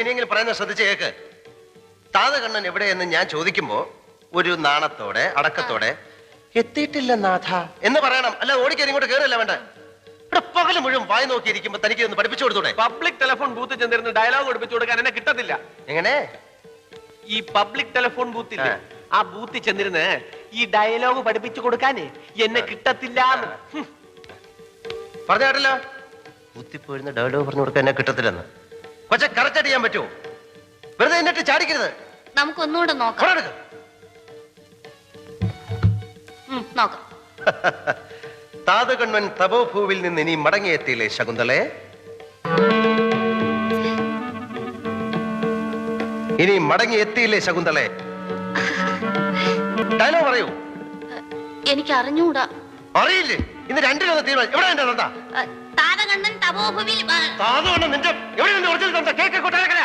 ഇനിയെങ്കിലും പറയുന്ന ശ്രദ്ധിച്ച് കേക്ക്. താതകണ്ണൻ എവിടെയെന്ന് ഞാൻ ചോദിക്കുമ്പോ ഒരു നാണത്തോടെ അടക്കത്തോടെ എത്തിയിട്ടില്ല നാഥ എന്ന് പറയണം. അല്ല ഓടിക്കാൻ ഇങ്ങോട്ട് കയറില്ല വേണ്ട. ഇവിടെ പകല് മുഴുവൻ വായി നോക്കിയിരിക്കുമ്പോ തനിക്ക് ഒന്ന് പഠിപ്പിച്ചു കൊടുത്തൂടെ? പബ്ലിക് ടെലിഫോൺ ബൂത്തിൽ ചെന്നിരുന്ന് ഡയലോഗ് പഠിപ്പിച്ചു കൊടുക്കാൻ എന്നെ കിട്ടത്തില്ല. എങ്ങനെ? ഈ പബ്ലിക് ടെലിഫോൺ ബൂത്തില്ലേ, ആ ബൂത്തിൽ ചെന്നിരുന്ന് ഈ ഡയലോഗ് പഠിപ്പിച്ചു കൊടുക്കാൻ എന്നെ കിട്ടത്തില്ല. പറഞ്ഞ കേട്ടല്ലോ, ബൂത്തിപ്പോയിരുന്ന ഡയലോഗ് പറഞ്ഞു കൊടുക്കാൻ എന്നെ കിട്ടത്തില്ലെന്ന്. പക്ഷെ കറക്റ്റ് ചെയ്യാൻ പറ്റുമോ? വെറുതെ എന്നിട്ട് ചാടിക്കരുത്. നമുക്കൊന്നുകൂടെ നോക്കാം. നോക്കാം. താതകണ്ണൻ തപോഭൂവിൽ നിന്ന് ഇനി മടങ്ങിയെത്തിയില്ലേ ശകുന്തളെ? ഇനി മടങ്ങിയെത്തിയില്ലേ ശകുന്തളെ? ഡയലോഗ് പറയൂ. എനിക്ക് അറിഞ്ഞൂടാ. അറിയില്ലേ? ഇന്ന് രണ്ടിലൊന്ന് തീരുമാനം. എവിടെ എന്റെ തന്ത? താതകണ്ണൻ തപോഭൂവിൽ. താതകണ്ണൻ നിന്റെ എവിടെ നിന്ന് ഒറിജിനൽ തന്ത? കേക്ക് കൊട്ടാരക്കര.